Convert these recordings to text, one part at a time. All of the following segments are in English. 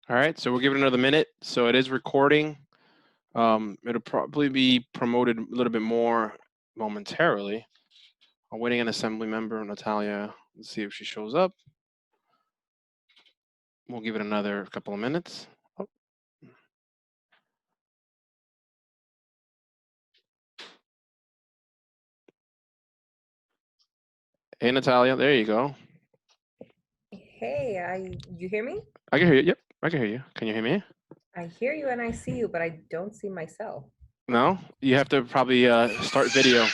All right, so we'll give it another minute. So it is recording. It'll probably be promoted a little bit more momentarily. I'm waiting on Assembly Member Natalia. Let's see if she shows up. We'll give it another couple of minutes. Oh. Hey, Natalia, there you go. Hey, you hear me? I can hear you. Yep, I can hear you. Can you hear me? I hear you and I see you, but I don't see myself. No? You have to probably start video.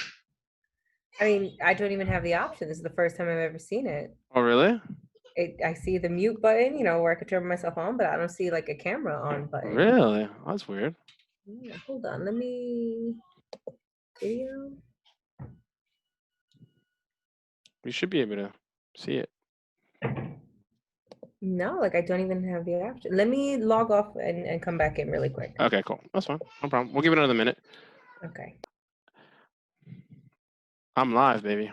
I mean, I don't even have the option. This is the first time I've ever seen it. Oh, really? I see the mute button, where I could turn myself on, but I don't see like a camera on button. Really? That's weird. Yeah, hold on, let me video. You should be able to see it. No, like I don't even have the option. Let me log off and come back in really quick. Okay, cool. That's fine. No problem. We'll give it another minute. Okay. I'm live, baby.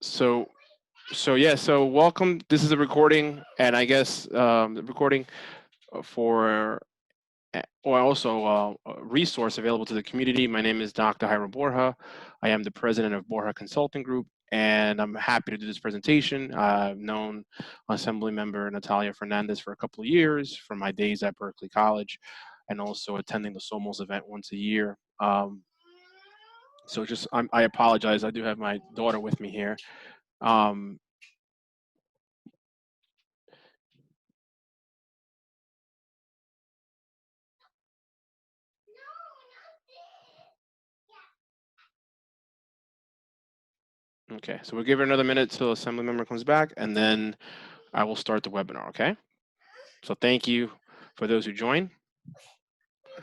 So yeah, so welcome. This is a recording, and I guess the recording for or also a resource available to the community. My name is Dr. Hiram Borja. I am the president of Borja Consulting Group, and I'm happy to do this presentation. I've known Assembly Member Nathalia Fernandez for a couple of years from my days at Berkeley College, and also attending the Somos event once a year. So just I apologize. I do have my daughter with me here. Um, Okay, so we'll give it another minute till Assembly Member comes back, and then I will start the webinar, okay? So thank you for those who join. I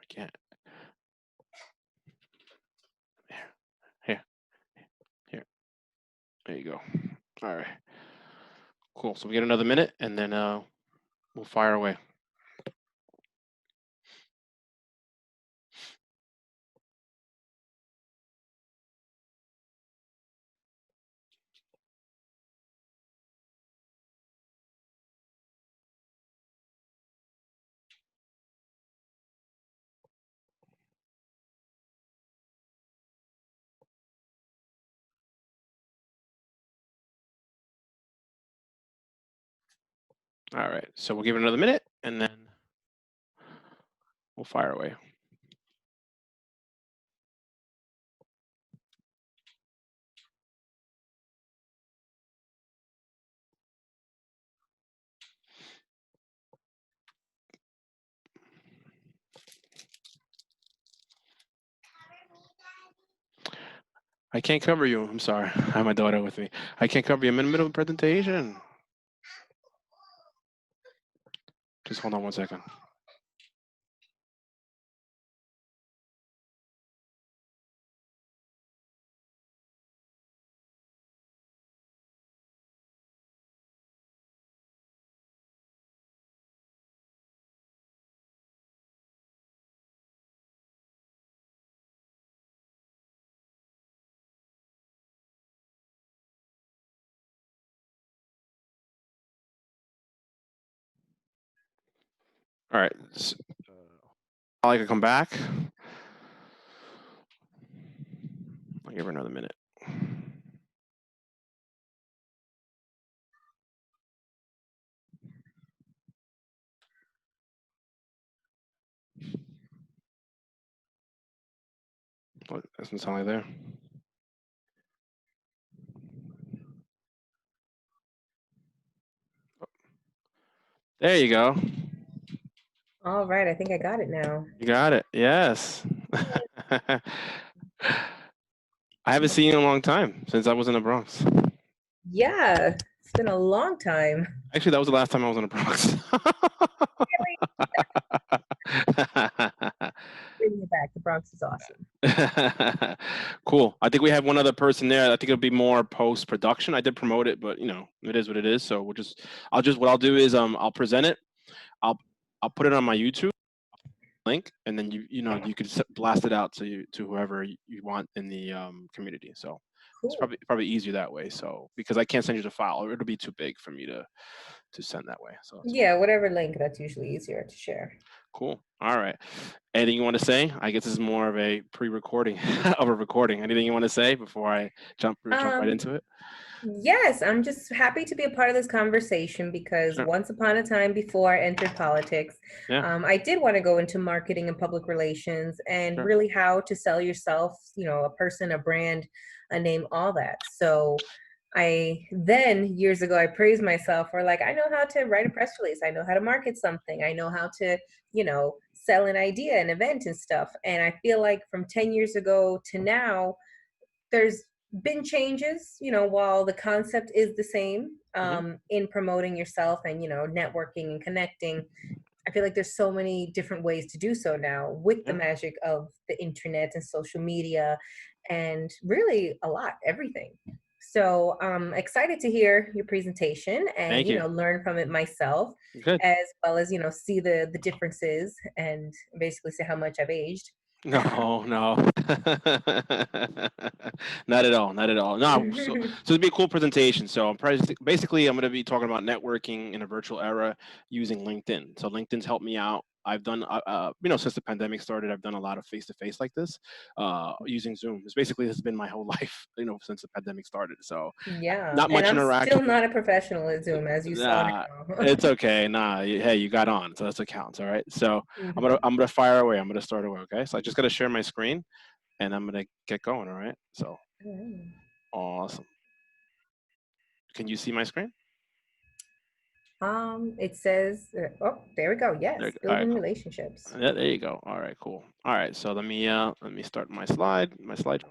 can't. Here, here. There you go. All right. Cool. So we get another minute, and then we'll fire away. All right. So we'll give it another minute, and then we'll fire away. I can't cover you. I'm sorry. I have my daughter with me. I can't cover you. I'm in the middle of a presentation. Just hold on one second. All right. So, I can come back. I'll give her another minute. What? Doesn't sound like there. There you go. All right, I think I got it now. You got it. Yes. I haven't seen you in a long time since I was in the Bronx. Yeah, it's been a long time. Actually, that was the last time I was in the Bronx. Bringing it back. The Bronx is awesome. Cool. I think we have one other person there. I think it'll be more post production. I did promote it, but it is what it is. So what I'll do is I'll present it. I'll I'll put it on my YouTube link, and then you could blast it out to whoever you want in the community. So It's Cool. probably easier that way. So because I can't send you the file, or it'll be too big for me to send that way. So that's Yeah, whatever link, that's usually easier to share. cool. All right. Anything you want to say? I guess this is more of a pre-recording of a recording. Anything you want to say before I jump right Um, into it? Yes, I'm just happy to be a part of this conversation because Sure. once upon a time before I entered politics, Yeah. I did want to go into marketing and public relations and Sure. really how to sell yourself, a person, a brand, a name, all that. So I then years ago I praised myself for like I know how to write a press release, I know how to market something, I know how to, sell an idea, an event and stuff. And I feel like from 10 years ago to now, there's been changes, while the concept is the same, Hmm. in promoting yourself and, networking and connecting. I feel like there's so many different ways to do so now with the Yeah. magic of the internet and social media and really a lot, everything. So I'm excited to hear your presentation and, Thank you. learn from it myself, Good. as well as, see the differences and basically see how much I've aged. No, no. Not at all, not at all. No, so it'd be a cool presentation. So basically I'm going to be talking about networking in a virtual era using LinkedIn. So LinkedIn's helped me out. I've done, since the pandemic started, I've done a lot of face-to-face like this, using Zoom. It's basically has been my whole life, since the pandemic started. So Yeah, not and much I'm interaction. still not a professional at Zoom, as you saw Nah, now. it's okay. Nah, hey, you got on, so that's what counts. All right. So Mhm. I'm gonna fire away. I'm gonna start away. Okay. So I just gotta share my screen, and I'm gonna get going. All right. So Mm. awesome. Can you see my screen? It says, oh, there we go. There. Yes, All right. building Cool. relationships. Yeah, there you go. All right. Cool. All right. So let me start my slide. My slide.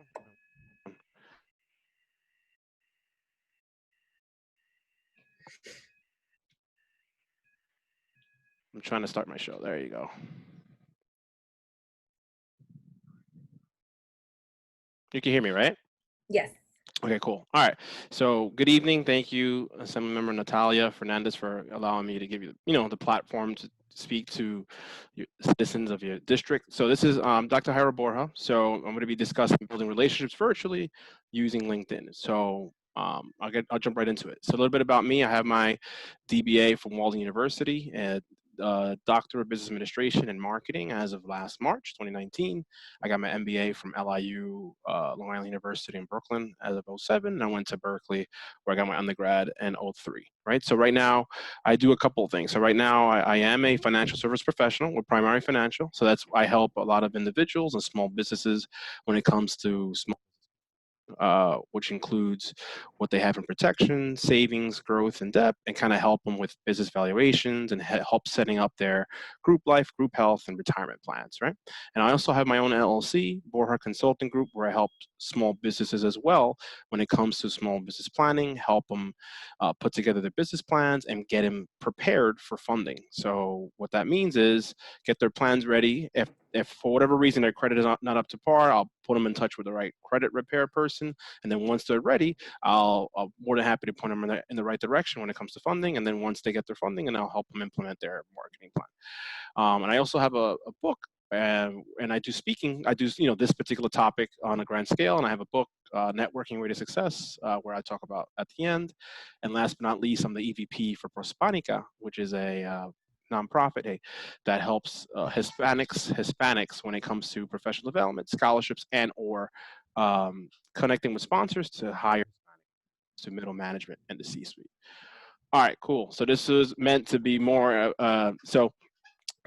I'm trying to start my show. There you go. You can hear me, right? Yes. Okay, cool. All right. So, good evening. Thank you, Assemblymember Natalia Fernandez, for allowing me to give you, the platform to speak to your citizens of your district. So, this is Dr. Jairo Borja. So, I'm going to be discussing building relationships virtually using LinkedIn. So, I'll jump right into it. So, a little bit about me. I have my DBA from Walden University and Doctor of Business Administration and Marketing as of last March 2019. I got my MBA from LIU, Long Island University in Brooklyn as of '07. And I went to Berkeley where I got my undergrad in '03, right? So right now I do a couple of things. So right now I am a financial service professional with Primary Financial. So I help a lot of individuals and small businesses when it comes to small, which includes what they have in protection, savings, growth, and debt, and kind of help them with business valuations and help setting up their group life, group health, and retirement plans, right? And I also have my own LLC, Borja Consulting Group, where I help small businesses as well when it comes to small business planning, help them put together their business plans and get them prepared for funding. So what that means is get their plans ready. If for whatever reason their credit is not up to par, I'll put them in touch with the right credit repair person. And then once they're ready, I'll more than happy to point them in the right direction when it comes to funding. And then once they get their funding, and I'll help them implement their marketing plan. And I also have a book, and I do speaking. I do this particular topic on a grand scale, and I have a book, Networking Way to Success, where I talk about at the end. And last but not least, I'm the EVP for Prospanica, which is a nonprofit that helps Hispanics when it comes to professional development, scholarships, and or connecting with sponsors to hire to middle management and the C-suite. All right, cool. So this is meant to be more. So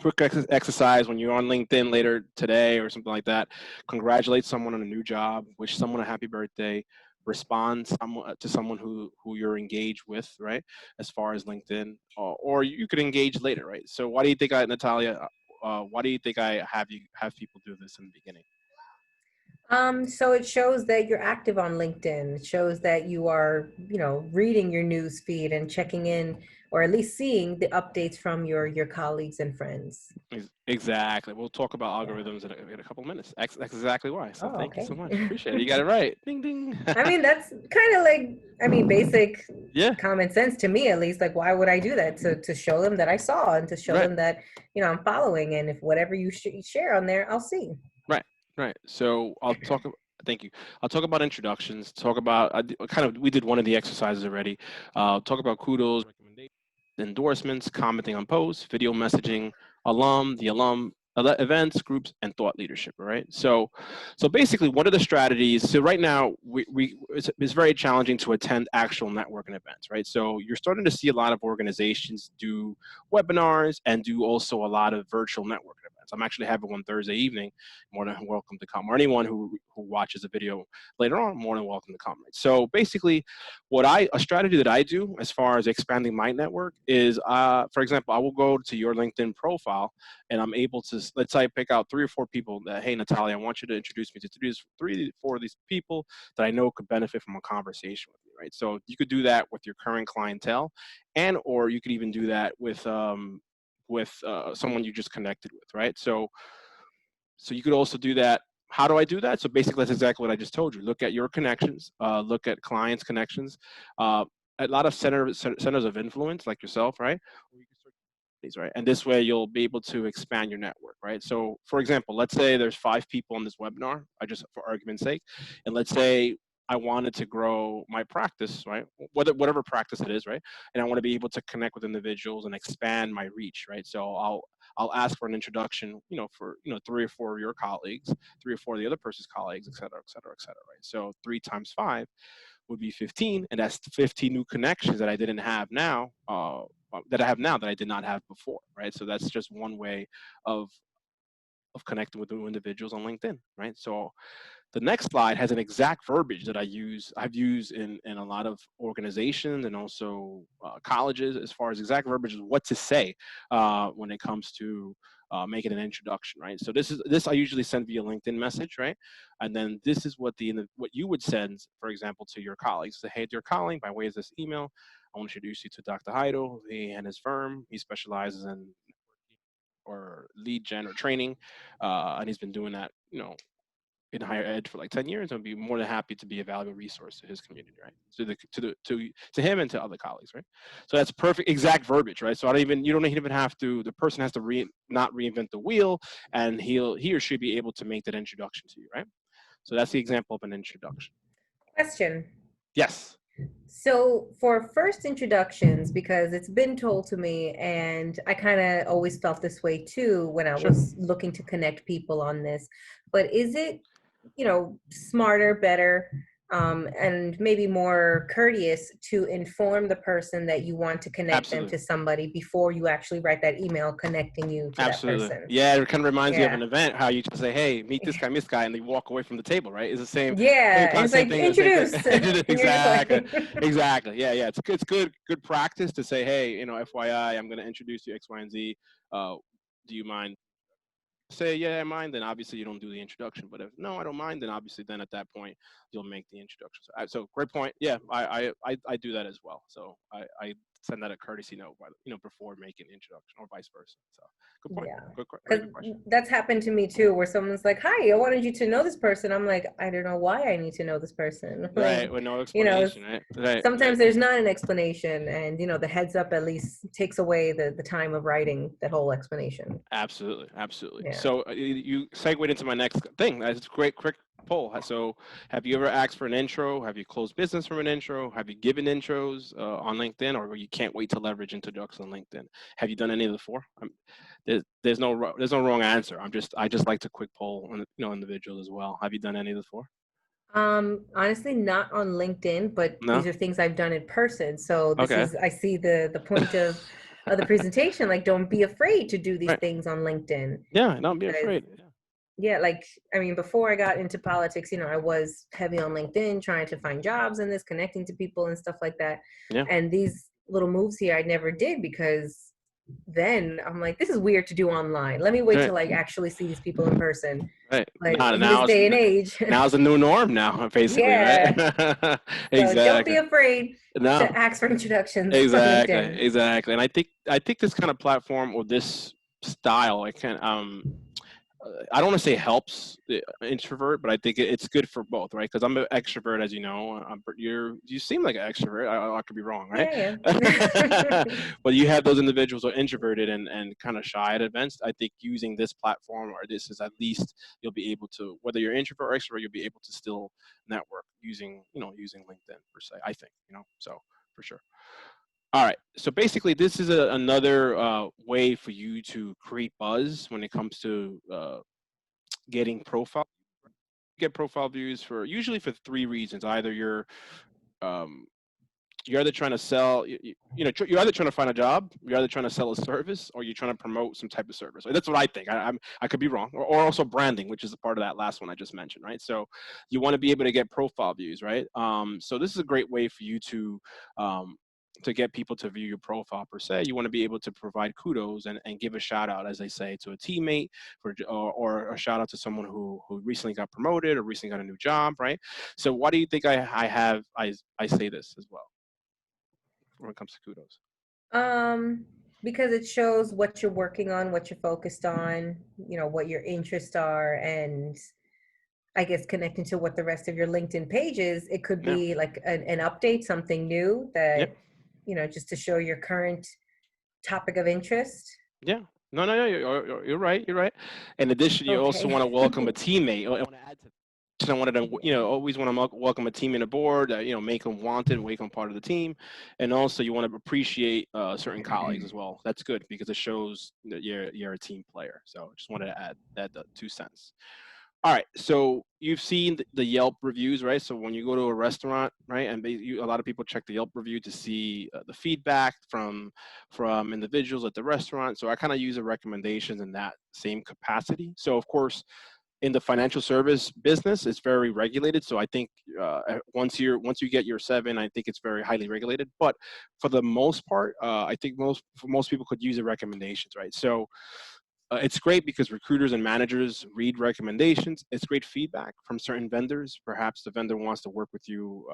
quick exercise when you're on LinkedIn later today or something like that. Congratulate someone on a new job. Wish someone a happy birthday. Respond to someone who you're engaged with, right? As far as LinkedIn, or you could engage later, right? So why do you think Natalia? Why do you think I have people do this in the beginning? So it shows that you're active on LinkedIn. It shows that you are, reading your news feed and checking in, or at least seeing the updates from your colleagues and friends. Exactly. We'll talk about Yeah. algorithms in a couple of minutes. That's exactly why. So Oh, thank you so okay. much. Appreciate it. You got it right. Ding ding. I mean, that's kind of like, basic Yeah. common sense to me, at least. Like, why would I do that? To show them that I saw and to show Right. them that, I'm following. And if whatever you share on there, I'll see. Right. Right. So I'll talk. Thank you. I'll talk about introductions. Talk about we did one of the exercises already. Talk about kudos, recommendations, endorsements, commenting on posts, video messaging, the alum events, groups, and thought leadership. All right. So basically, what are the strategies? So right now, it's very challenging to attend actual networking events. Right. So you're starting to see a lot of organizations do webinars and do also a lot of virtual networking events. I'm actually having one Thursday evening. More than welcome to come, or anyone who watches the video later on, more than welcome to come. Right? So basically, a strategy that I do as far as expanding my network is, for example, I will go to your LinkedIn profile, and I'm able to, let's say, I pick out 3 or 4 people that, hey, Nathalia, I want you to introduce me to 3 or 4 of these people that I know could benefit from a conversation with me, right? So you could do that with your current clientele, or you could even do that with someone you just connected with, right? So you could also do that. How do I do that? So basically, that's exactly what I just told you. Look at your connections. Look at clients' connections. A lot of centers of influence, like yourself, right? Or you can search these, right? And this way, you'll be able to expand your network, right? So, for example, let's say there's 5 people on this webinar. For argument's sake, and let's say I wanted to grow my practice, right? Whatever practice it is, right? And I want to be able to connect with individuals and expand my reach, right? So I'll ask for an introduction, for 3 or 4 of your colleagues, 3 or 4 of the other person's colleagues, et cetera, et cetera, et cetera, right? So 3 times 5 would be 15, and that's 15 new connections that I didn't have now, that I have now that I did not have before, right? So that's just one way of connecting with new individuals on LinkedIn, right? So the next slide has an exact verbiage that I've used in a lot of organizations and also colleges, as far as exact verbiage is what to say when it comes to making an introduction, right? So this I usually send via LinkedIn message, right? And then this is what you would send, for example, to your colleagues. Say, hey, dear colleague, by way of this email, I want to introduce you to Dr. Heidel. He and his firm. He specializes in or lead gen or training, and he's been doing that, in higher ed for like 10 years, and be more than happy to be a valuable resource to his community, right? To him and to other colleagues, right? So that's perfect, exact verbiage, right? So you don't even have to, the person has to not reinvent the wheel, and he or she be able to make that introduction to you, right? So that's the example of an introduction. Question. Yes. So for first introductions, because it's been told to me, and I kind of always felt this way too when I was looking to connect people on this, but is it, smarter, better, and maybe more courteous to inform the person that you want to connect them to somebody before you actually write that email connecting you to that person? Yeah, it kind of reminds me of an event, how you just say, hey, meet this guy, and they walk away from the table, right? It's the same. Yeah, it's like introduce. Exactly. Yeah. It's good practice to say, hey, FYI, I'm going to introduce you X, Y, and Z. Do you mind? Say, yeah, I mind, then obviously you don't do the introduction. But if no, I don't mind, then obviously then at that point you'll make the introduction. So great point. Yeah, I do that as well. So I send that a courtesy note, before making the introduction, or vice versa. So good point. Yeah, good because question. That's happened to me too, where someone's like, "Hi, I wanted you to know this person." I'm like, I don't know why I need to know this person. Right, with no explanation, right? Sometimes there's not an explanation, and the heads up at least takes away the time of writing that whole explanation. Absolutely. Yeah. So you segued into my next thing. That's a great, quick poll. So have you ever asked for an intro? Have you closed business from an intro? Have you given intros on LinkedIn, or you can't wait to leverage introductions on LinkedIn? Have you done any of the 4? There's no wrong answer. I just like to quick poll on individuals as well. Have you done any of the 4? Honestly, not on LinkedIn, but No? these are things I've done in person. So Okay. I see the point of the presentation. Like, don't be afraid to do these Right. things on LinkedIn. Yeah, don't be afraid. Yeah, like, I mean, before I got into politics, I was heavy on LinkedIn, trying to find jobs and connecting to people and stuff like that. Yeah. And these little moves here, I never did, because then I'm like, this is weird to do online. Let me wait till I actually see these people in person. Right. But in this day and age, now's the new norm now, basically, yeah. right? So don't be afraid No. to ask for introductions on Exactly. LinkedIn. Exactly. And I think this kind of platform, or this style, I don't want to say helps the introvert, but I think it's good for both, right? Because I'm an extrovert, as you know. You seem like an extrovert. I could be wrong, right? Yeah, yeah. But you have those individuals who are introverted and kind of shy at events. I think using this platform or this is at least you'll be able to, whether you're introvert or extrovert, you'll be able to still network using LinkedIn per se. I think so for sure. All right. So basically, this is another way for you to create buzz when it comes to getting profile. Get profile views for usually for three reasons. Either um, you're either trying to sell, you're either trying to find a job, you're either trying to sell a service, or you're trying to promote some type of service. Like, that's what I think. I could be wrong, or also branding, which is a part of that last one I just mentioned, right? So you want to be able to get profile views, right? So this is a great way for you um, to get people to view your profile per se. You want to be able to provide kudos and give a shout out, as they say, to a teammate or a shout out to someone who recently got promoted or recently got a new job, right? So why do you think I say this as well when it comes to kudos? Um, because it shows what you're working on, what you're focused on, what your interests are, and I guess connecting to what the rest of your LinkedIn page is, it could Yeah. be like an update, something new that, Yep. just to show your current topic of interest. Yeah. No, no, no. You're right. You're right. In addition, you also Okay. want to welcome a teammate. I want to add to. I wanted to, always want to welcome a teammate aboard. Make them wanted, make them part of the team, and also you want to appreciate certain colleagues as well. That's good because it shows that you're a team player. So just wanted to add the 2 cents. All right, so you've seen the Yelp reviews, right? So when you go to a restaurant, right, and a lot of people check the Yelp review to see the feedback from individuals at the restaurant. So I kind of use the recommendations in that same capacity. So of course, in the financial service business, it's very regulated. So I think once you get your seven, I think it's very highly regulated. But for the most part, I think most people could use the recommendations, right? So it's great because recruiters and managers read recommendations. It's great feedback from certain vendors. Perhaps the vendor wants to work with you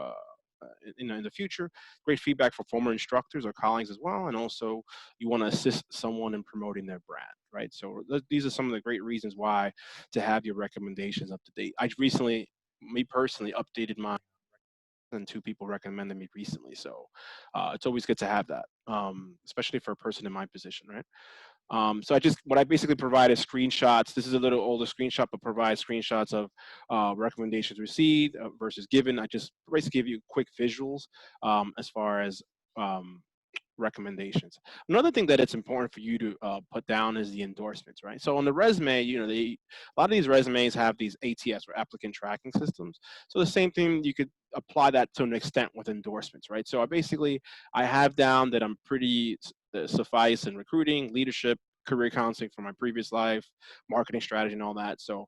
in the future. Great feedback for former instructors or colleagues as well. And also, you want to assist someone in promoting their brand, right? So these are some of the great reasons why to have your recommendations up to date. I recently, me personally, updated my and two people recommended me recently. So it's always good to have that, especially for a person in my position, right? So what I basically provide is screenshots. This is a little older screenshot, but provide screenshots of recommendations received versus given. I just basically give you quick visuals as far as um, recommendations. Another thing that it's important for you to put down is the endorsements, right? So on the resume, a lot of these resumes have these ATS or applicant tracking systems. So the same thing, you could apply that to an extent with endorsements, right? So I have down that I'm pretty suffice in recruiting, leadership, career counseling from my previous life, marketing strategy, and all that. So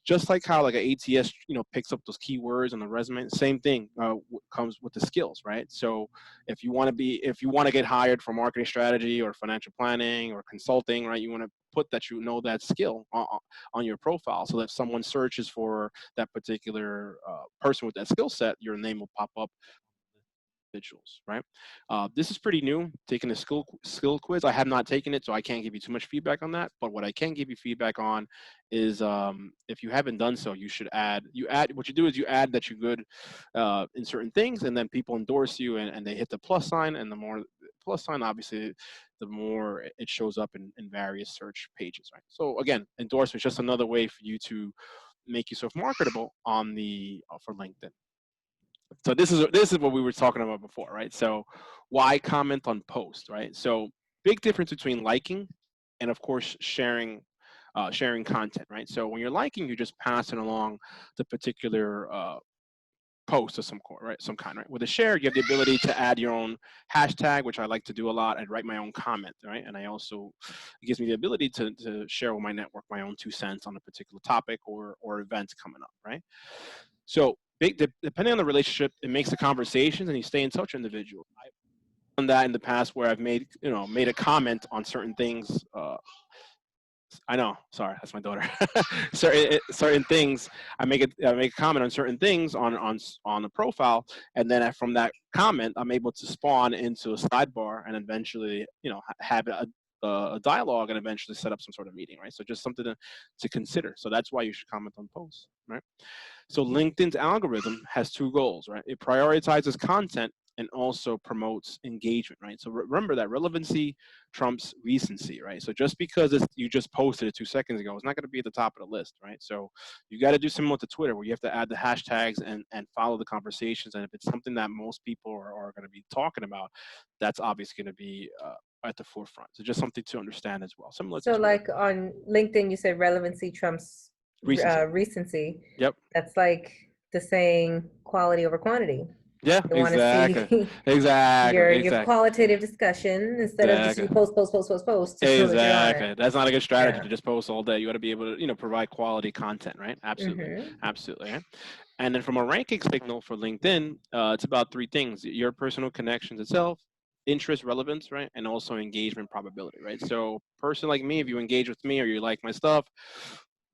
just like how like an ATS picks up those keywords on the resume, same thing comes with the skills, right? So if you want to get hired for marketing strategy or financial planning or consulting, right, you want to put that skill on your profile so that if someone searches for that particular person with that skill set, your name will pop up individuals, right? This is pretty new. Taking a skill quiz. I have not taken it, so I can't give you too much feedback on that. But what I can give you feedback on is if you haven't done so, you should add. What you do is you add that you're good in certain things, and then people endorse you, and they hit the plus sign, and the more plus sign, obviously, the more it shows up in various search pages, right? So again, endorsement is just another way for you to make yourself marketable on the for LinkedIn. So this is what we were talking about before, right? So why comment on post, right? So big difference between liking and of course sharing content, right? So when you're liking, you're just passing along the particular post of some kind, right? With a share, you have the ability to add your own hashtag, which I like to do a lot. I'd write my own comment, right? And it gives me the ability to share with my network my own 2 cents on a particular topic or event coming up, right? So depending on the relationship, it makes the conversations and you stay in touch with individuals. I've done that in the past where I've made a comment on certain things. I know, sorry, that's my daughter. certain things, I make a comment on certain things on the profile, and then from that comment, I'm able to spawn into a sidebar and eventually, have a dialogue and eventually set up some sort of meeting, right? So just something to consider. So that's why you should comment on posts, right? So LinkedIn's algorithm has two goals, right? It prioritizes content and also promotes engagement, right? So remember that relevancy trumps recency, right? So just because you just posted it 2 seconds ago, it's not going to be at the top of the list, right? So you got to do similar to Twitter, where you have to add the hashtags and follow the conversations. And if it's something that most people are going to be talking about, that's obviously going to be at the forefront. So just something to understand as well, similar to So Twitter. like on LinkedIn, you said relevancy trumps Recency. recency. Yep. That's like the saying quality over quantity. Yeah, They want to exactly. see Exactly. your Exactly. qualitative discussion instead of just Exactly. you post to show that you're on it. Exactly. That's not a good strategy Yeah. to just post all day. You got to be able to, provide quality content, right? Absolutely. Mm-hmm. Absolutely. Right? And then from a ranking signal for LinkedIn, it's about three things: your personal connections itself, interest, relevance, right? And also engagement probability, right? So person like me, if you engage with me or you like my stuff,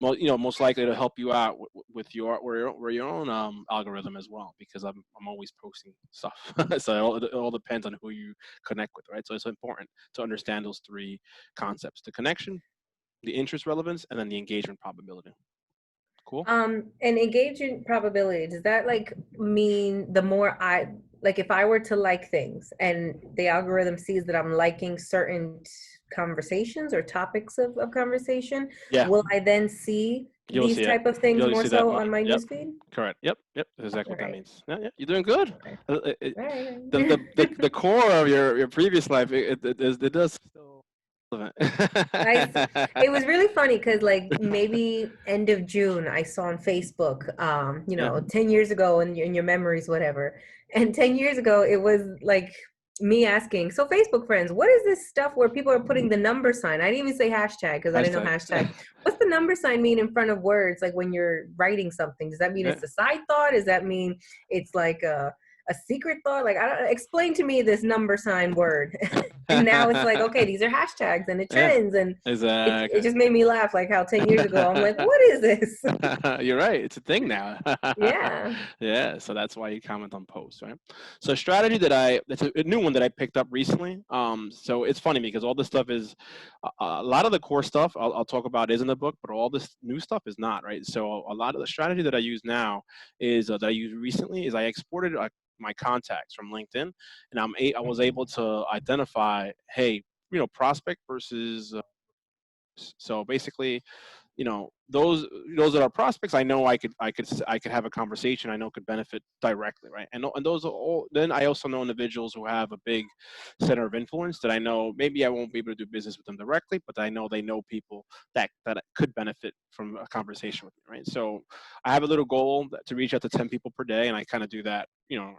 well, most likely to help you out with your own algorithm as well, because I'm always posting stuff. So it all depends on who you connect with, right? So it's important to understand those three concepts: the connection, the interest relevance, and then the engagement probability. Cool. And engagement probability, does that like mean the more I like if I were to like things and the algorithm sees that I'm liking certain conversations or topics of conversation, Yeah, will I then see you'll these see it. type of things You'll more see that so more. on my Yep. newsfeed? Correct. Yep. That's exactly All what that right. means. Yeah. You're doing good. Okay. It, All right. the core of your previous life, it does still relevant. I, it was really funny because like maybe end of June I saw on Facebook, Yeah. 10 years ago in your memories, whatever. And 10 years ago it was like me asking, so Facebook friends, what is this stuff where people are putting the number sign? I didn't even say hashtag because I didn't know Hashtag. hashtag. What's the number sign mean in front of words? Like when you're writing something, does that mean Yeah. it's a side thought? Does that mean it's like a secret thought? Like, I don't explain to me this number sign word. And now it's like, okay, these are hashtags and it Yeah. trends. And it Exactly. just made me laugh, like how 10 years ago, I'm like, what is this? You're right. It's a thing now. Yeah. Yeah. So that's why you comment on posts, right? So a strategy that's a new one that I picked up recently. So it's funny because all this stuff is a lot of the core stuff I'll talk about is in the book, but all this new stuff is not, right? So a lot of the strategy that I use now is that I used recently is I exported my contacts from LinkedIn, and I was able to identify, hey, prospect versus so basically, those that are prospects, I know I could have a conversation, I know could benefit directly, right? And those are all. Then I also know individuals who have a big center of influence that I know maybe I won't be able to do business with them directly, but I know they know people that could benefit from a conversation with me, right? So I have a little goal to reach out to 10 people per day, and I kind of do that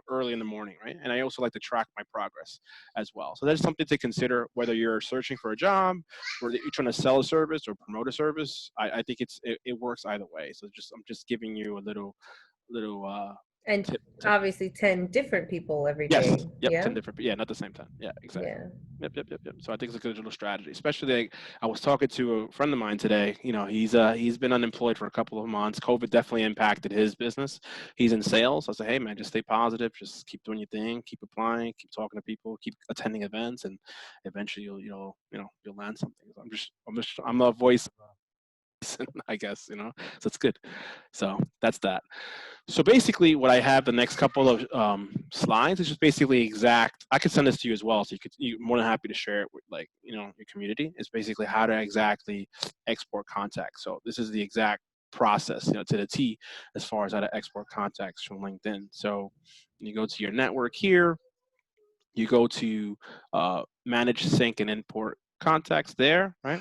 early in the morning, right? And I also like to track my progress as well. So that's something to consider whether you're searching for a job, or you're trying to sell a service or promote a service. I think it works either way. So I'm just giving you a little And tip. obviously 10 different people every Yes. day. Yep. Yeah. 10 different. Yeah, not the same time. Yeah, exactly. Yeah. Yep. So I think it's a good little strategy, especially I was talking to a friend of mine today. He's been unemployed for a couple of months. COVID definitely impacted his business. He's in sales. I said, hey man, just stay positive. Just keep doing your thing. Keep applying. Keep talking to people. Keep attending events, and eventually you'll land something. I'm a voice, I guess. So it's good. So that's that. So basically, what I have the next couple of slides is just basically exact. I could send this to you as well, so you're more than happy to share it with your community. It's basically how to exactly export contacts. So this is the exact process, to the T, as far as how to export contacts from LinkedIn. So you go to your network here. You go to manage, sync, and import contacts there, right?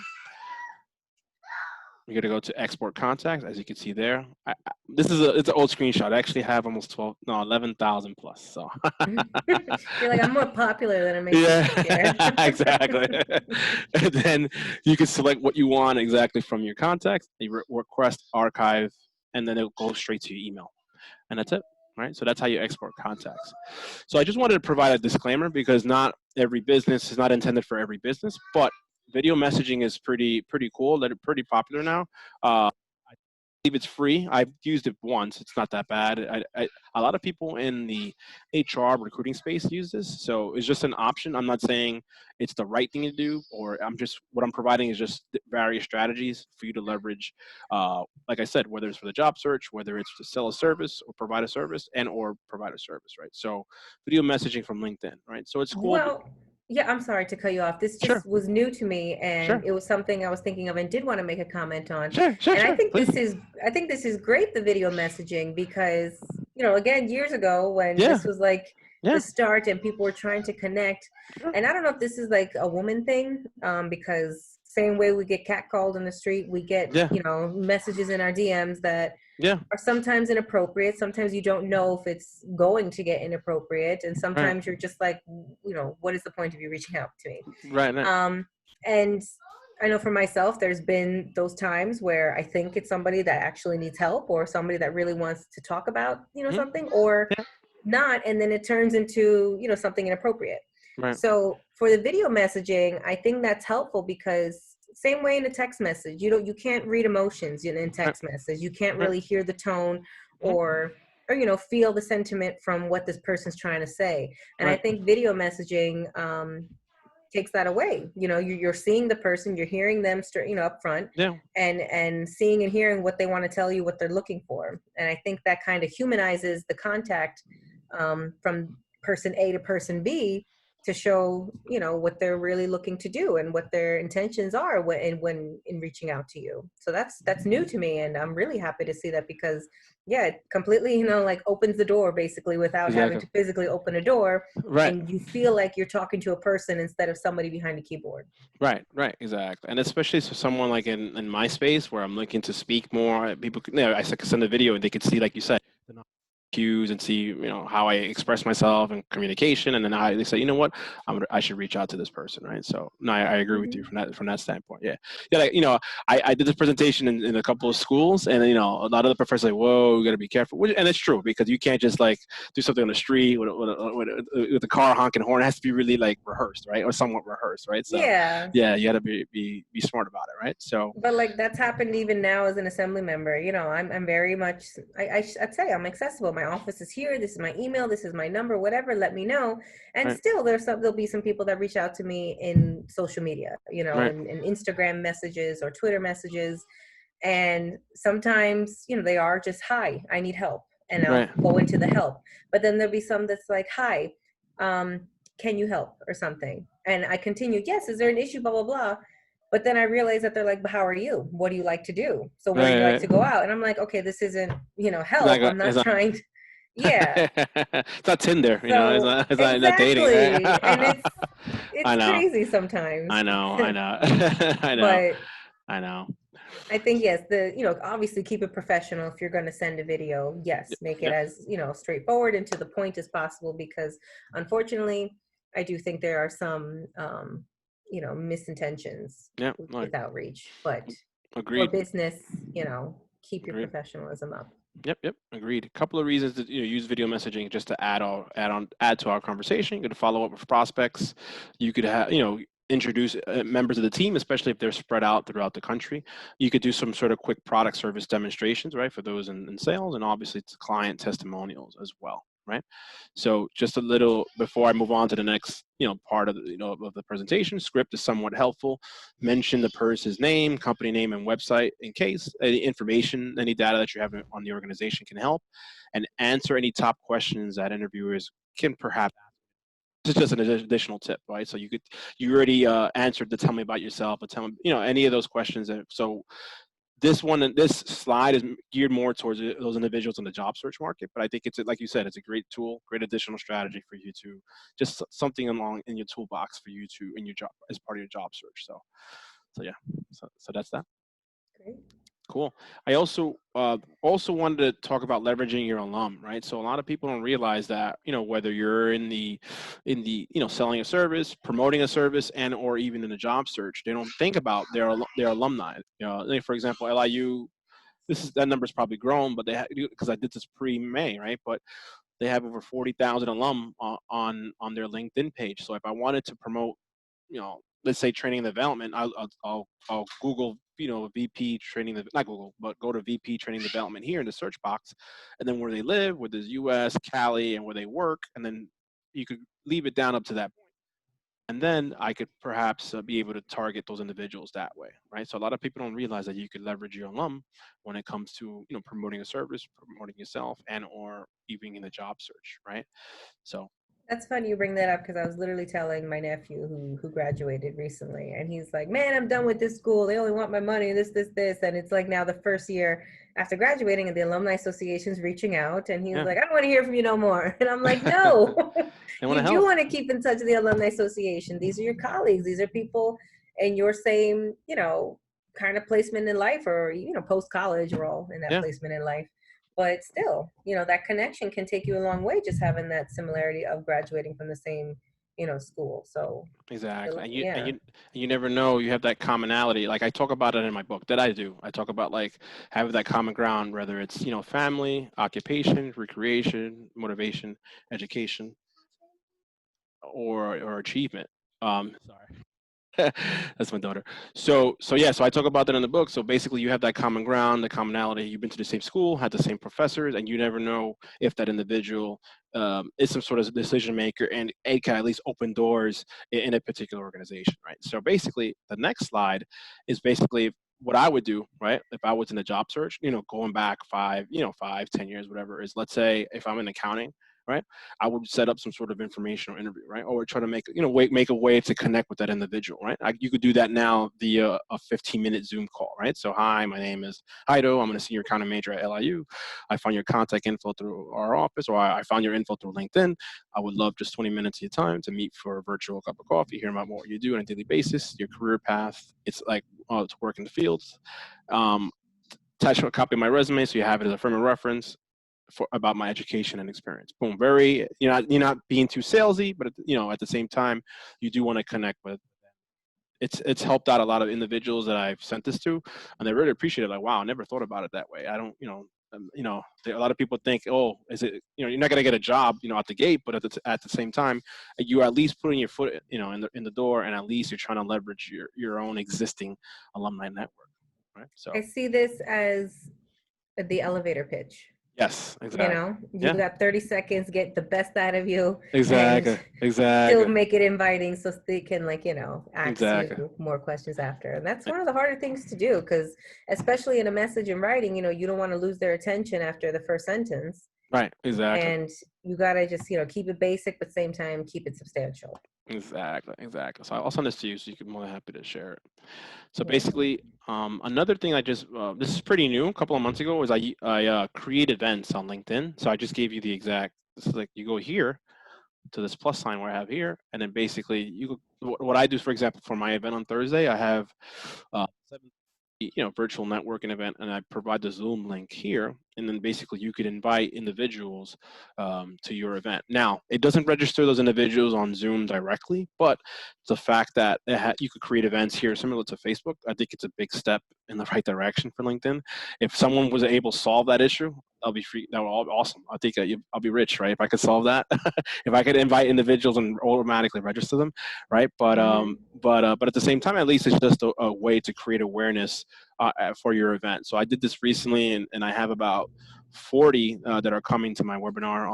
You're gonna go to export contacts, as you can see there. It's an old screenshot. I actually have almost 11,000 plus. So You're like, I'm more popular than it makes me yeah, look here. exactly. And then you can select what you want exactly from your contacts. You request archive, and then it'll go straight to your email, and that's it. Right. So that's how you export contacts. So I just wanted to provide a disclaimer because not every business is not intended for every business, but video messaging is pretty cool. That are pretty popular now. it's free. I've used it once. It's not that bad. A lot of people in the HR recruiting space use this, so it's just an option. I'm not saying it's the right thing to do, or I'm just what I'm providing is just various strategies for you to leverage. Like I said, whether it's for the job search, whether it's to sell a service or provide a service, and or provide a service, right? So video messaging from LinkedIn, right? So it's cool. Well, yeah, I'm sorry to cut you off. This Sure, just was new to me, and sure, it was something I was thinking of and did want to make a comment on. sure, sure, And sure. Please. I think this is great, the video messaging, because, again, years ago when Yeah, this was like the yeah, start and people were trying to connect, sure. and I don't know if this is like a woman thing, because same way we get catcalled in the street, we get, Yeah, messages in our DMs that yeah, are sometimes inappropriate. Sometimes you don't know if it's going to get inappropriate. And right, sometimes you're just like, what is the point of you reaching out to me? right, right. Um, and I know for myself, there's been those times where I think it's somebody that actually needs help or somebody that really wants to talk about, Mhm. something or Yeah, not. And then it turns into, something inappropriate. right. So for the video messaging, I think that's helpful because same way in a text message, you can't read emotions in Right, text message. You can't right. really hear the tone Mhm. or feel the sentiment from what this person's trying to say. And I Right, think video messaging takes that away. You're seeing the person, you're hearing them straight, up front, yeah, and seeing and hearing what they want to tell you, what they're looking for. And I think that kind of humanizes the contact from person A to person B to show what they're really looking to do and what their intentions are when in reaching out to you. So that's new to me, and I'm really happy to see that because yeah, it completely like opens the door basically without having exactly. to physically open a door, Right, and you feel like you're talking to a person instead of somebody behind a keyboard. right, right, exactly. And especially for someone like in my space where I'm looking to speak more, people, I could send a video and they could see, like you said, the cues and see, how I express myself and communication. And then they say, you know what, I should reach out to this person, right? So no, I agree with you Hmm. from that standpoint. Yeah, yeah. Like, I did this presentation in a couple of schools, and a lot of the professors are like, whoa, you got to be careful. And it's true because you can't just like do something on the street with a car honking horn. It has to be really like rehearsed, right, or somewhat rehearsed, right? So Yeah. yeah, you got to be smart about it, right? So But like that's happened even now as an assembly member. I'm very much I'd say I'm accessible. My office is here. This is my email. This is my number. Whatever. Let me know. And right, still, there'll be some people that reach out to me in social media. right, In Instagram messages or Twitter messages, and sometimes they are just hi, I need help, and I'll right, go into the help. But then there'll be some that's like hi, um, can you help or something, and I continue, yes, is there an issue, blah blah blah. But then I realize that they're like, but how are you, what do you like to do, so where do you like right, to go right. out? And I'm like, okay, this isn't help, Like, I'm it's not not, trying to, yeah. it's not Tinder, It's So not, not dating, right? exactly, and I it's know, crazy sometimes. I know, I know, I know, But I know. I think yes, obviously keep it professional if you're going to send a video. Yep, Yes, make it yep, as, straightforward and to the point as possible because unfortunately, I do think there are some misintentions yep. No, with outreach, but for agreed, business, keep your agreed. professionalism up. Yep, yep, agreed. A couple of reasons to use video messaging just to add to our conversation. You could follow up with prospects. You could have introduce members of the team, especially if they're spread out throughout the country. You could do some sort of quick product service demonstrations, right, for those in sales, and obviously it's client testimonials as well, right? So just a little before I move on to the next part of the presentation. Script is somewhat helpful. Mention the person's name, company name, and website in case any information, any data that you have on the organization can help, and answer any top questions that interviewers can perhaps. This is just an additional tip, right? So you already answered the tell me about yourself, or tell me any of those questions. And so this slide is geared more towards those individuals in the job search market, but I think it's, like you said, it's a great tool, great additional strategy for you to just something along in your toolbox for you to in your job as part of your job search. So yeah, so that's that. Great. Cool. I also wanted to talk about leveraging your alum, right? So a lot of people don't realize that whether you're in the selling a service, promoting a service, and or even in a job search, they don't think about their alumni. Like for example, LIU. That number's probably grown, but because I did this pre-May, right? But they have over 40,000 alum on their LinkedIn page. So if I wanted to promote let's say training and development, I'll Google, VP training, not Google, but go to VP training development here in the search box, and then where they live, where there's US, Cali, and where they work, and then you could leave it down up to that, and then I could perhaps be able to target those individuals that way, right? So a lot of people don't realize that you could leverage your alum when it comes to promoting a service, promoting yourself, and or even in the job search, right? So That's funny you bring that up because I was literally telling my nephew who graduated recently, and he's like, "Man, I'm done with this school. They only want my money. This," and it's like now the first year after graduating, and the alumni association's reaching out, and he's yeah, like, "I don't want to hear from you no more." And I'm like, "No, they want to you do help. want to keep in touch with the alumni association. These are your colleagues. These are people in your same, kind of placement in life, or post college role in that Yeah, placement in life." But still, that connection can take you a long way, just having that similarity of graduating from the same school. So exactly. yeah. And you never know. You have that commonality. Like I talk about it in my book. That I do. I talk about like having that common ground, whether it's family, occupation, recreation, motivation, education, or achievement. Sorry. That's my daughter. So yeah, so I talk about that in the book. So basically you have that common ground, the commonality. You've been to the same school, had the same professors, and you never know if that individual is some sort of decision maker, and it can at least open doors in a particular organization, right? So basically the next slide is basically what I would do, right? If I was in a job search, going back 5, 10 years, whatever, is let's say if I'm in accounting, right? I would set up some sort of informational interview, right? Or try to make, make a way to connect with that individual, right? You could do that now via a 15-minute Zoom call, right? So, hi, my name is Heido. I'm a senior accounting major at LIU. I found your contact info through our office, or I found your info through LinkedIn. I would love just 20 minutes of your time to meet for a virtual cup of coffee, hear about what you do on a daily basis, your career path. It's like to work in the fields. Um, Attach a copy of my resume so you have it as a frame of reference about my education and experience. Boom. Very, you're not being too salesy, but at the same time, you do want to connect with. It's helped out a lot of individuals that I've sent this to, and they really appreciate it. Like, wow, I never thought about it that way. I don't, a lot of people think, oh, is it, you're not gonna get a job, out the gate, but at the same time, you are at least putting your foot, in the door, and at least you're trying to leverage your own existing alumni network, right? I So, see this as the elevator pitch. yes, exactly. You Yeah, got 30 seconds, get the best out of you, and exactly, still exactly, make it inviting so they can, like, ask you exactly. more questions after. And that's one of the harder things to do because, especially in a message in writing, you don't want to lose their attention after the first sentence. Right, exactly, And you got to just, keep it basic, but same time, keep it substantial. exactly, exactly. So I'll send this to you, so you can be more than happy to share it. So Yeah. basically, another thing I just this is pretty new. A couple of months ago, was I create events on LinkedIn. So I just gave you the exact. This is like you go here to this plus sign where I have here, and then basically what I do, for example, for my event on Thursday, I have 7 virtual networking event, and I provide the Zoom link here, and then basically you could invite individuals to your event. Now it doesn't register those individuals on Zoom directly, but the fact that you could create events here similar to Facebook, I think it's a big step in the right direction for LinkedIn. If someone was able to solve that issue, I'll be free. That would all be awesome. I think I'll be rich, right? If I could solve that, if I could invite individuals and automatically register them, right? Hmm. But at the same time, at least it's just a way to create awareness for your event. So I did this recently, and I have about 40 that are coming to my webinar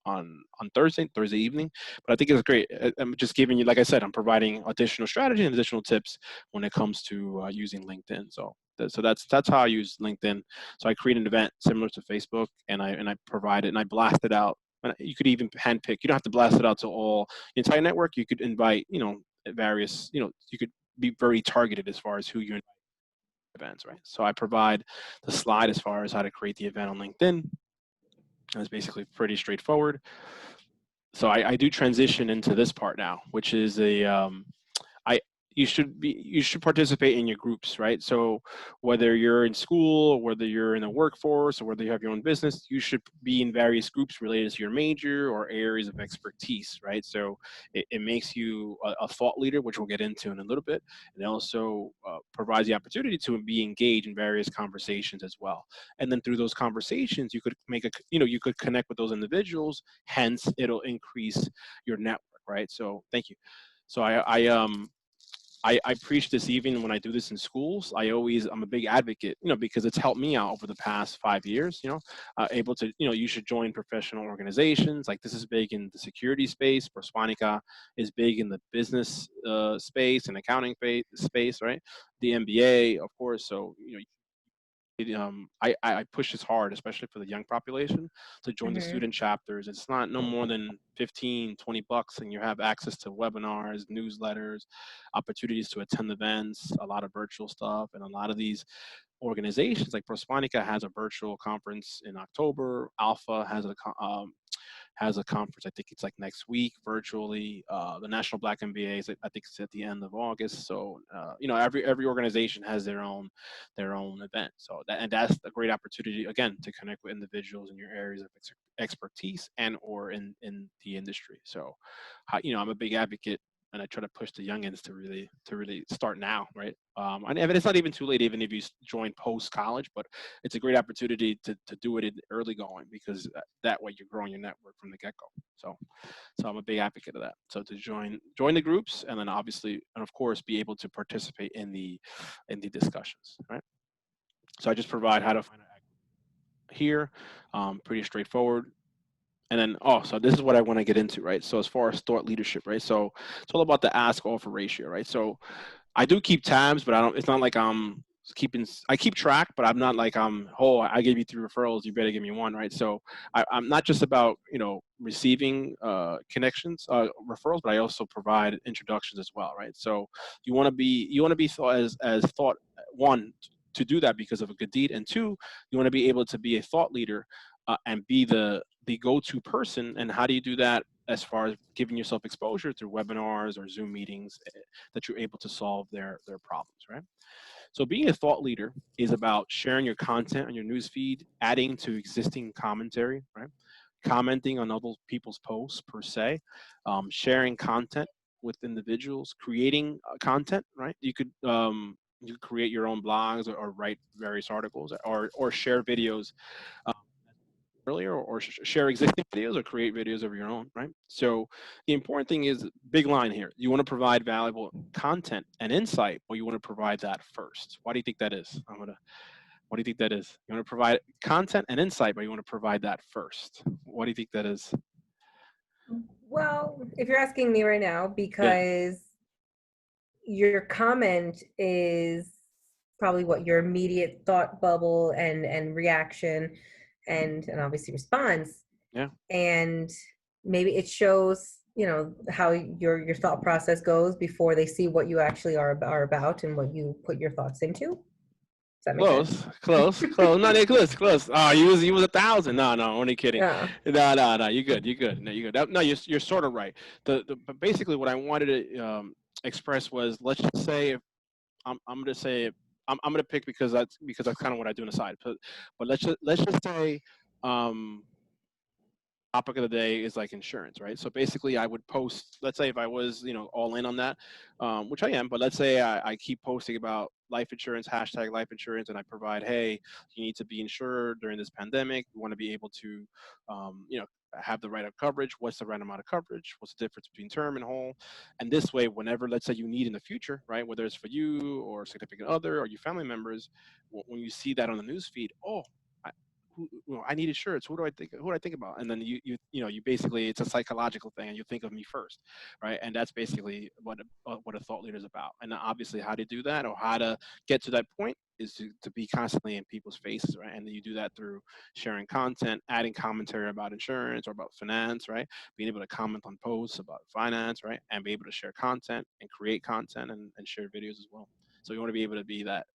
on Thursday evening. But I think it's great. I'm just giving you, like I said, I'm providing additional strategy and additional tips when it comes to using LinkedIn. So that's how I use LinkedIn. So I create an event similar to Facebook, and I provide it and I blast it out. And you could even handpick. You don't have to blast it out to all the entire network. You could invite, various, you could be very targeted as far as who you invite to events, right? So I provide the slide as far as how to create the event on LinkedIn. And it's basically pretty straightforward. So I do transition into this part now, which is I you should participate in your groups, right? So whether you're in school, or whether you're in the workforce, or whether you have your own business, you should be in various groups related to your major or areas of expertise, right? So it makes you a thought leader, which we'll get into in a little bit, and it also provides the opportunity to be engaged in various conversations as well. And then through those conversations, you could you could connect with those individuals. Hence, it'll increase your network, right? So thank you. So I preach this even when I do this in schools. I'm a big advocate, because it's helped me out over the past 5 years. Able to, you should join professional organizations. Like this is big in the security space. Prosponica is big in the business space and accounting space, right? The MBA, of course. So I push this hard, especially for the young population, to join the Mm-hmm. student chapters. It's not no more than 15, $20, and you have access to webinars, newsletters, opportunities to attend events, a lot of virtual stuff, and a lot of these organizations like Prosponica has a virtual conference in October. Alpha has a conference. I think it's like next week virtually. The National Black MBA is, I think it's at the end of August. So every organization has their own event. So that's a great opportunity again to connect with individuals in your areas of expertise and or in the industry. So I'm a big advocate. And I try to push the youngins to really start now, right? And it's not even too late, even if you join post college, but it's a great opportunity to do it in early going, because that way you're growing your network from the get go. So I'm a big advocate of that. So to join the groups, and then obviously, and of course, be able to participate in the discussions, right? So I just provide how to find it here, pretty straightforward. And then, so this is what I want to get into, right? So as far as thought leadership, right? So it's all about the ask offer ratio, right? So I do keep tabs, but I don't. It's not like I'm keeping. I keep track, but I'm not like Oh, I gave you 3 referrals. You better give me one, right? So I'm not just about receiving connections, referrals, but I also provide introductions as well, right? So you want to be thought as thought one, to do that because of a good deed, and two, you want to be able to be a thought leader, and be the go-to person. And how do you do that? As far as giving yourself exposure through webinars or Zoom meetings, that you're able to solve their problems, right? So being a thought leader is about sharing your content on your newsfeed, adding to existing commentary, right? Commenting on other people's posts per se, sharing content with individuals, creating content, right? You could create your own blogs, or write various articles, or share videos earlier, or share existing videos, or create videos of your own, right? So the important thing is, big line here, you want to provide valuable content and insight, or you want to provide that first? Why do you think that is? What do you think that is? You want to provide content and insight, but you want to provide that first? What do you think that is? Well, if you're asking me right now, Yeah, because your comment is probably what your immediate thought bubble and reaction and obviously response, yeah. and maybe it shows how your thought process goes before they see what you actually are about and what you put your thoughts into. Does that make sense? Close. No, they close. Oh, you was 1,000. No, only kidding. Yeah. No. You're good. You're good. No, you're good. No, you're sort of right. But basically, what I wanted to express was, let's just say, if I'm gonna say, I'm gonna pick, because that's kind of what I do on the side. But let's just say, um, topic of the day is like insurance, right? So basically, I would post. Let's say if I was, all in on that, which I am. But let's say I keep posting about life insurance, hashtag life insurance, and I provide, hey, you need to be insured during this pandemic. You want to be able to, have the right of coverage. What's the right amount of coverage? What's the difference between term and whole? And this way, whenever, let's say, you need in the future, right, whether it's for you or significant other or your family members, when you see that on the news feed, oh, I need insurance. Who do I think? Who do I think about? And then you basically, it's a psychological thing, and you think of me first, right? And that's basically what a thought leader is about. And obviously, how to do that, or how to get to that point, is to be constantly in people's faces, right? And you do that through sharing content, adding commentary about insurance or about finance, right? Being able to comment on posts about finance, right? And be able to share content and create content, and share videos as well. So you want to be able to be that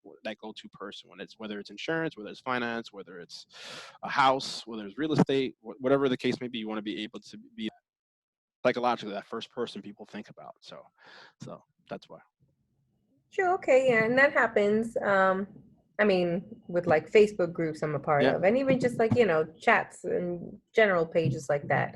go-to person when it's, whether it's insurance, whether it's finance, whether it's a house, whether it's real estate, whatever the case may be. You want to be able to be psychologically that first person people think about. So that's why. Sure. Okay. Yeah. And that happens. I mean, with like Facebook groups I'm a part Yeah, of, and even just like, chats and general pages like that.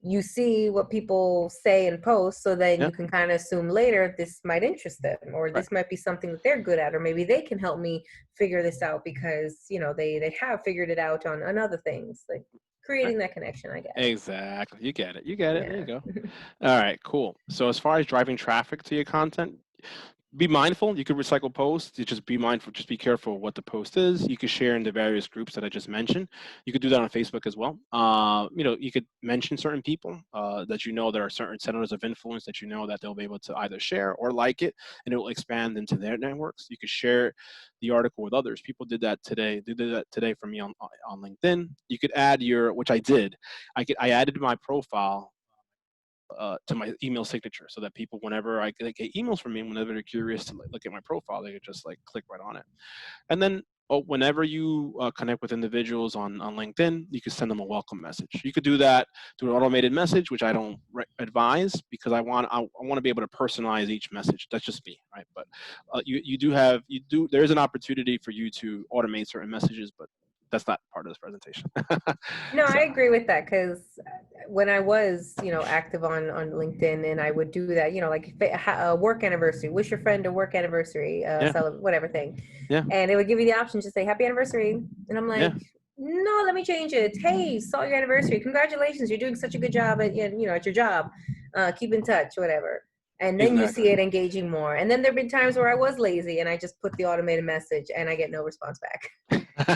You see what people say and post, so then yeah, you can kind of assume later this might interest them, or right. this might be something that they're good at, or maybe they can help me figure this out because, they have figured it out on other things. Like, Right. creating that connection, I guess. Exactly. You get it. You get it. There Yeah. you go. All right, cool. So as far as driving traffic to your content, be mindful. You could recycle posts. You just be mindful. Just be careful what the post is. You could share in the various groups that I just mentioned. You could do that on Facebook as well. You could mention certain people that you know there are certain centers of influence that you know that they'll be able to either share or like it, and it will expand into their networks. You could share the article with others. People did that today. They did that today for me on LinkedIn. You could add your, which I did. I added my profile to my email signature so that people, whenever they get emails from me, whenever they're curious to look at my profile, they could just like click right on it. And then whenever you connect with individuals on LinkedIn, you can send them a welcome message. You could do that through an automated message, which I don't advise because I want to be able to personalize each message. That's just me, right? But there is an opportunity for you to automate certain messages, but that's not part of this presentation. No, I So agree with that because when I was, active on LinkedIn, and I would do that, like a work anniversary, wish your friend a work anniversary, yeah, whatever thing, yeah, and it would give you the option to say happy anniversary, and I'm yeah, like, no, let me change it. Hey, saw your anniversary. Congratulations, you're doing such a good job at your job. Keep in touch, whatever. And then you see exactly. it engaging more. And then there've been times where I was lazy and I just put the automated message and I get no response back.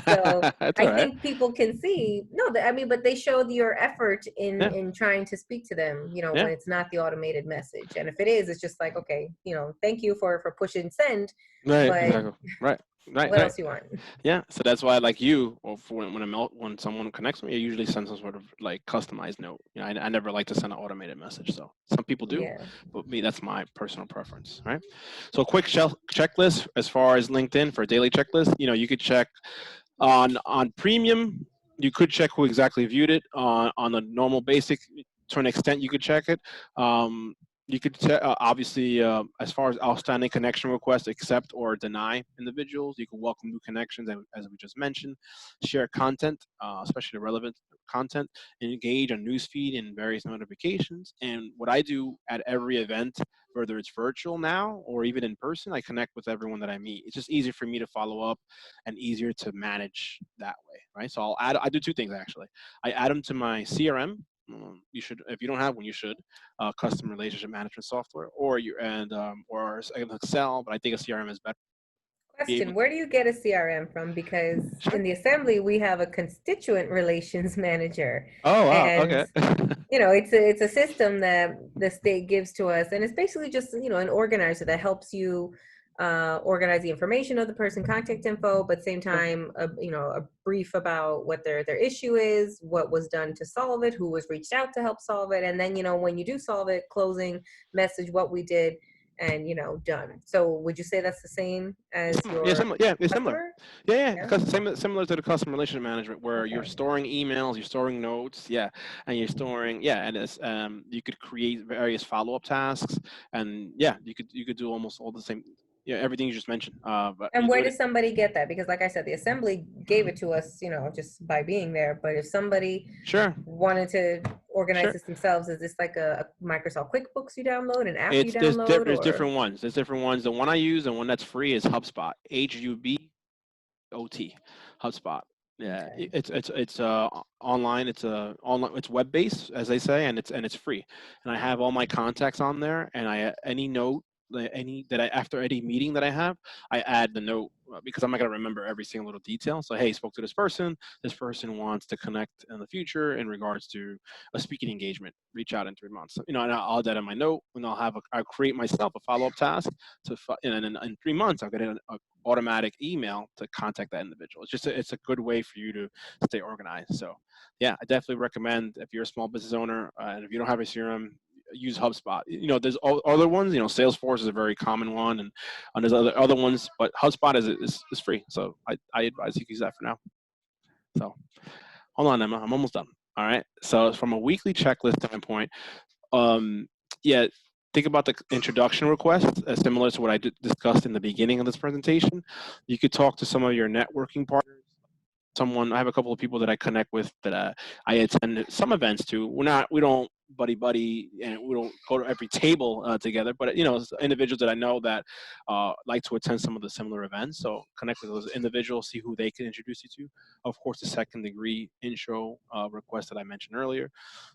So That's I all right. think people can see, no, I mean, but they showed your effort in Yeah, in trying to speak to them, yeah. when it's not the automated message. And if it is, it's just like, okay, thank you for pushing send, Right, but exactly. Right, right, what right. else you want? Yeah, so that's why, like you, or for when someone connects with me, I usually send some sort of like customized note. I never like to send an automated message. So some people do, Yeah. but me, that's my personal preference. Right. So a quick checklist as far as LinkedIn for a daily checklist. You could check on premium. You could check who exactly viewed it. On a normal basic, to an extent, you could check it. Um, you could obviously, as far as outstanding connection requests, accept or deny individuals. You can welcome new connections, as we just mentioned. Share content, especially relevant content. Engage on newsfeed and various notifications. And what I do at every event, whether it's virtual now or even in person, I connect with everyone that I meet. It's just easier for me to follow up and easier to manage that way, right? So I do two things actually. I add them to my CRM. You should, if you don't have one, you should, customer relationship management software, or an Excel, but I think a CRM is better. Be able Question, where do you get a CRM from? Because Sure. in the assembly, we have a constituent relations manager. Oh wow. And Okay. it's a system that the state gives to us, and it's basically just an organizer that helps you organize the information of the person, contact info, but same Sure. time a brief about what their issue is, what was done to solve it, who was reached out to help solve it, and then when you do solve it, closing message, what we did, and done. So would you say that's the same as Similar. Yeah, your similar. Yeah, it's similar. customer? Yeah, yeah. Yeah. Similar to the customer relationship management, where you're Okay. storing emails, you're storing notes, yeah, and you're storing, yeah, and it's you could create various follow up tasks, and yeah, you could do almost all the same, yeah, everything you just mentioned. But you And do where it. does somebody get that? Because like I said, the assembly gave it to us, just by being there. But if somebody Sure, wanted to organize sure. this themselves, is this like a Microsoft QuickBooks you download, an app you It's download, there's or? different ones. There's different ones. The one I use and one that's free is HubSpot. HUBOT. HubSpot. Yeah, Okay. it's online. It's web based, as they say, and it's free. And I have all my contacts on there, and any note, any that I after any meeting that I have, I add the note because I'm not gonna remember every single little detail. So hey, spoke to this person. This person wants to connect in the future in regards to a speaking engagement. Reach out in 3 months. And I'll add that in my note, and I'll create myself a follow up task and in 3 months I'll get a automatic email to contact that individual. It's a good way for you to stay organized. So yeah, I definitely recommend if you're a small business owner and if you don't have a CRM, use HubSpot. There's other ones. Salesforce is a very common one, and there's other ones, but HubSpot is free. So I advise you to use that for now. So hold on, Emma, I'm almost done. All right. So from a weekly checklist standpoint, um, yeah, think about the introduction request, similar to what I discussed in the beginning of this presentation. You could talk to some of your networking partners. I have a couple of people that I connect with that I attend some events to. We don't buddy, and we don't go to every table together. But individuals that I know that like to attend some of the similar events. So connect with those individuals, see who they can introduce you to. Of course, the second degree intro request that I mentioned earlier.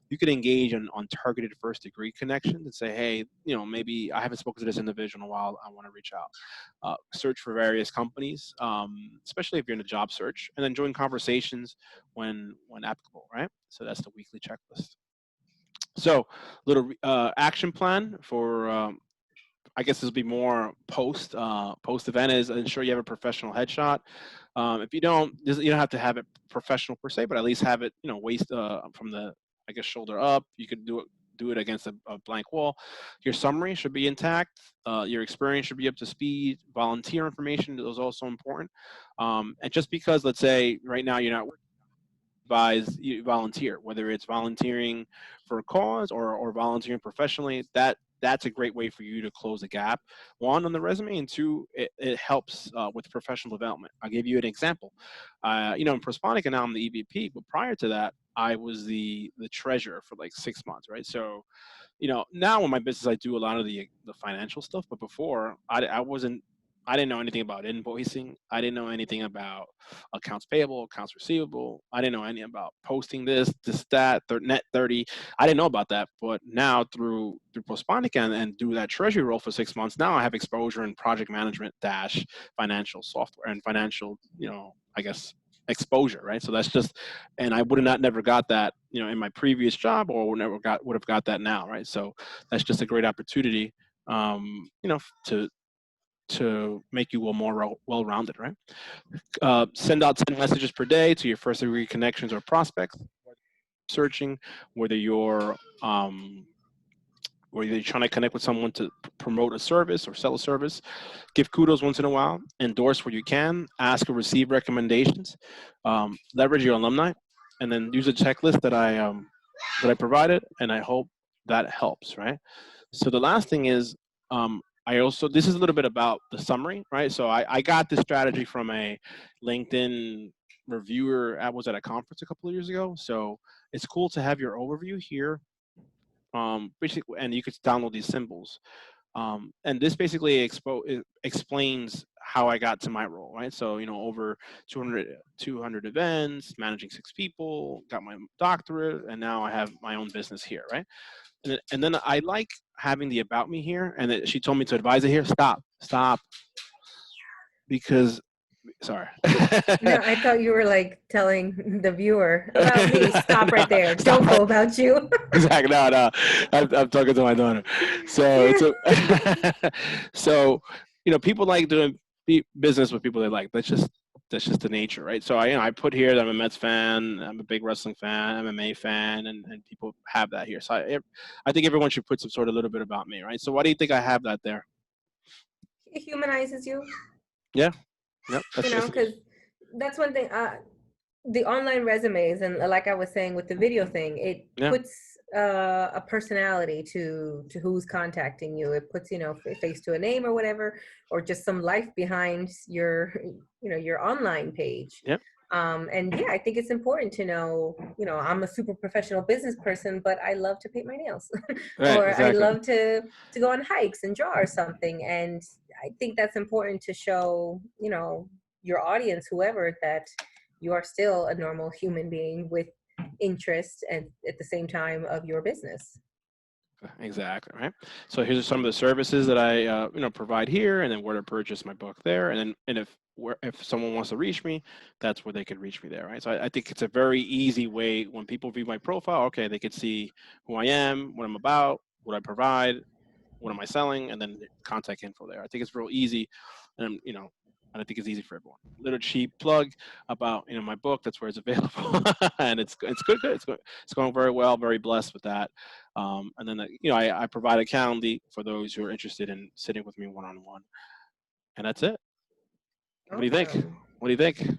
You could engage on targeted first degree connections and say, hey, maybe I haven't spoken to this individual in a while. I want to reach out. Search for various companies, especially if you're in a job search, and then join conversations when applicable, right? So that's the weekly checklist. So, little action plan for I guess this will be more post event is ensure you have a professional headshot. If you don't, you don't have to have it professional per se, but at least have it, waist from the, I guess, shoulder up. You could do it against a blank wall. Your summary should be intact. Your experience should be up to speed. Volunteer information is also important. And just because, let's say, right now you're not advise you volunteer, whether it's volunteering for a cause or volunteering professionally. That's a great way for you to close the gap. One, on the resume, and two, it helps with professional development. I'll give you an example. In Prosponica now I'm the EVP, but prior to that, I was the treasurer for like 6 months, right? So now in my business, I do a lot of the financial stuff, but before I didn't know anything about invoicing. I didn't know anything about accounts payable, accounts receivable. I didn't know anything about posting that, net 30. I didn't know about that. But now through Postponica and do that treasury role for 6 months, now I have exposure in project management dash financial software and financial, I guess, exposure, right? So that's just, and I would have not never got that, in my previous job, or would have got that now, right? So that's just a great opportunity, to make you more well-rounded, right? Send out 10 messages per day to your first degree connections or prospects, searching, whether you're trying to connect with someone to promote a service or sell a service. Give kudos once in a while. Endorse where you can. Ask or receive recommendations. Leverage your alumni, and then use a checklist that I provided, and I hope that helps, right? So the last thing is, this is a little bit about the summary, right? So I got this strategy from a LinkedIn reviewer. I was at a conference a couple of years ago. So it's cool to have your overview here. Basically, and you could download these symbols. And this basically explains how I got to my role, right? So, over 200 events, managing 6 people, got my doctorate, and now I have my own business here, right? And then I like having the about me here, and she told me to advise it here. Stop, because sorry. No, I thought you were like telling the viewer about me. Stop right there. Stop Don't right. go about you. Exactly. No. I'm talking to my daughter. So it's so people like doing business with people they like. That's just the nature, right? So I put here that I'm a Mets fan, I'm a big wrestling fan, MMA fan, and people have that here. So I think everyone should put some sort of little bit about me, right? So why do you think I have that there? It humanizes you, Yeah. Yep. That's just because that's one thing. The online resumes, and like I was saying with the video thing, it yeah. puts a personality to who's contacting you. It puts face to a name or whatever, or just some life behind your your online page. Yep. And yeah, I think it's important to know, I'm a super professional business person, but I love to paint my nails, Right. or I Exactly. love to go on hikes and draw or something. And I think that's important to show, your audience, whoever, that you are still a normal human being with interest and at the same time of your business. Exactly, right. So here's some of the services that I provide here, and then where to purchase my book there, and if someone wants to reach me, that's where they can reach me there, right? So I think it's a very easy way when people view my profile. Okay, they could see who I am, what I'm about, what I provide, what am I selling, and then contact info there. I think it's real easy, and and I think it's easy for everyone. Little cheap plug about my book. That's where it's available, and it's good. It's going very well. Very blessed with that. And then I provide a calendar for those who are interested in sitting with me one on one, and that's it. What do you think? Awesome. What do you think?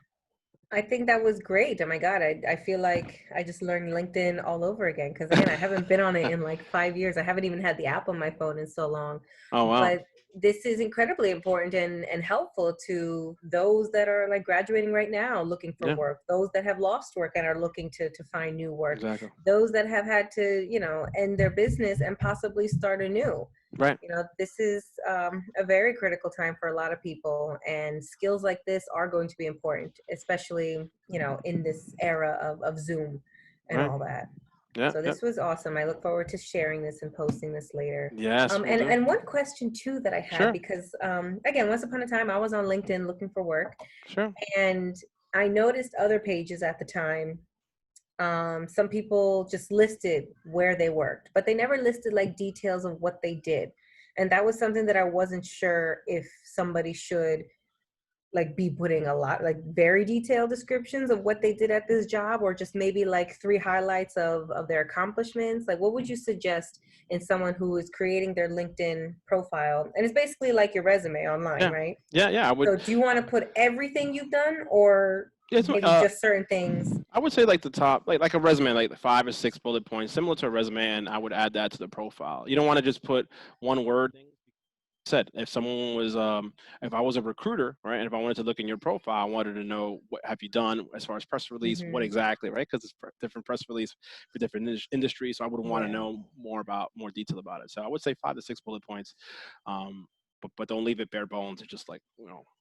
I think that was great. Oh my God. I feel like I just learned LinkedIn all over again. Cause again, I haven't been on it in like 5 years. I haven't even had the app on my phone in so long. Oh wow. But this is incredibly important and helpful to those that are like graduating right now looking for Yeah, work, those that have lost work and are looking to find new work, exactly. those that have had to, end their business and possibly start anew. Right, This is a very critical time for a lot of people, and skills like this are going to be important, especially, in this era of Zoom and right. all that. Yeah, So yeah. this was awesome. I look forward to sharing this and posting this later. Yes, we'll do. And one question too that I had, Sure, because again, once upon a time I was on LinkedIn looking for work, sure. and I noticed other pages at the time. Some people just listed where they worked, but they never listed like details of what they did. And that was something that I wasn't sure if somebody should like be putting a lot like very detailed descriptions of what they did at this job, or just maybe like three highlights of their accomplishments. Like, what would you suggest in someone who is creating their LinkedIn profile, and it's basically like your resume online, Yeah, right? yeah, yeah. I would. So do you want to put everything you've done, or It's maybe just certain things? I would say like the top, like a resume, like the 5 or 6 bullet points, similar to a resume, and I would add that to the profile. You don't want to just put one word. Said if someone was, if I was a recruiter, right, and if I wanted to look in your profile, I wanted to know what have you done as far as press release, what Hmm. exactly, right? Because it's different press release for different industries, so I would want to Yeah. know more detail about it. So I would say 5 to 6 bullet points, um, but don't leave it bare bones or just like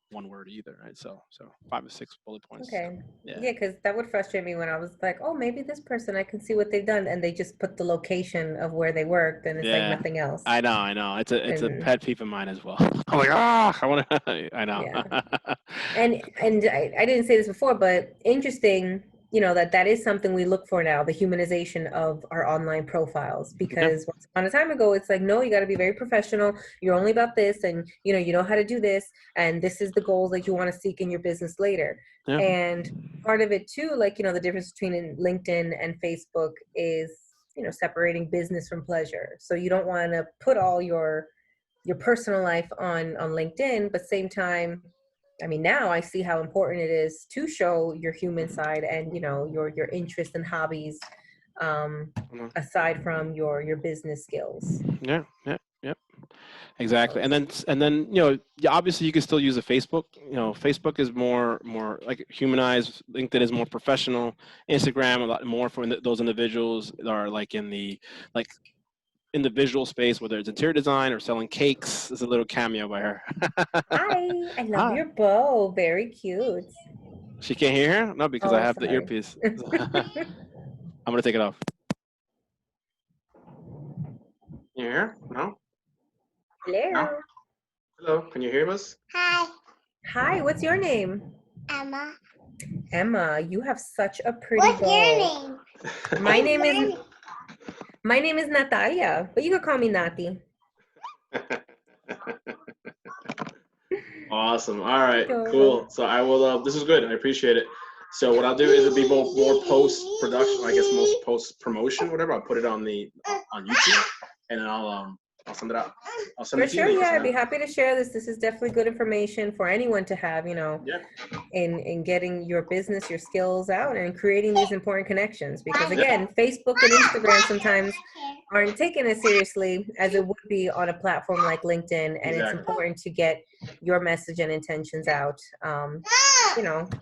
one word either, right? So 5 to 6 bullet points. Okay. Yeah. Yeah, because that would frustrate me when I was like, oh, maybe this person, I can see what they've done, and they just put the location of where they worked, and it's like Yeah, nothing else. I know. It's a And pet peeve of mine as well. I'm like, I want to. I know. yeah. And I didn't say this before, but interesting, that is something we look for now, the humanization of our online profiles. Yeah, Because once upon a time ago, it's like, no, you got to be very professional. You're only about this, and you know how to do this, and this is the goals that you want to seek in your business later. yeah, And part of it too, like, the difference between LinkedIn and Facebook is, separating business from pleasure. So you don't want to put all your personal life on LinkedIn, but same time, I mean, now I see how important it is to show your human side and your interests and hobbies, um, mhm. aside from your business skills. Yeah, yeah, yeah. Exactly. So, And then yeah, obviously you can still use a Facebook. Facebook is more like humanized. LinkedIn is more professional. Instagram a lot more for those individuals that are like in the like in the visual space, whether it's interior design or selling cakes. There's a little cameo by her. hi, I love Hi. your bow. Very cute. She can't hear her? No, because I Oh, have the sorry. earpiece. I'm gonna take it off. Can you hear her? No? No? Hello. Hello, can you hear us? Hi, Hi, what's your name? Emma. Emma. You have such a pretty What's your bow. name? My What's name your is name? my name is Natalia, but you can call me Nati. Awesome. All right. Adorable. Cool. So I will. This is good. I appreciate it. So what I'll do is it'll be more post production. I guess most post promotion, whatever. I'll put it on YouTube, and then I'll send it out. I'll send For it to you. sure, And you can yeah, send I'd it be out. happy to share this. This is definitely good information for anyone to have, Yeah. in getting your business, your skills out and creating these important connections. Because Yeah. again, Facebook and Instagram sometimes aren't taken as seriously as it would be on a platform like LinkedIn. And it's Exactly. important to get your message and intentions out,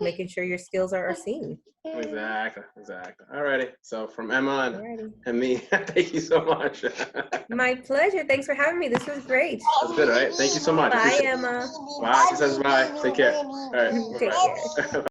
making sure your skills are seen. Exactly. Exactly. All righty. So from Emma Alrighty. and me, thank you so much. That's My pleasure. Thanks for having me. This was great. good. All right. Thank you so much. Bye, Appreciate it. Emma. Bye. She says bye. Take care. All right. Take care. Bye bye.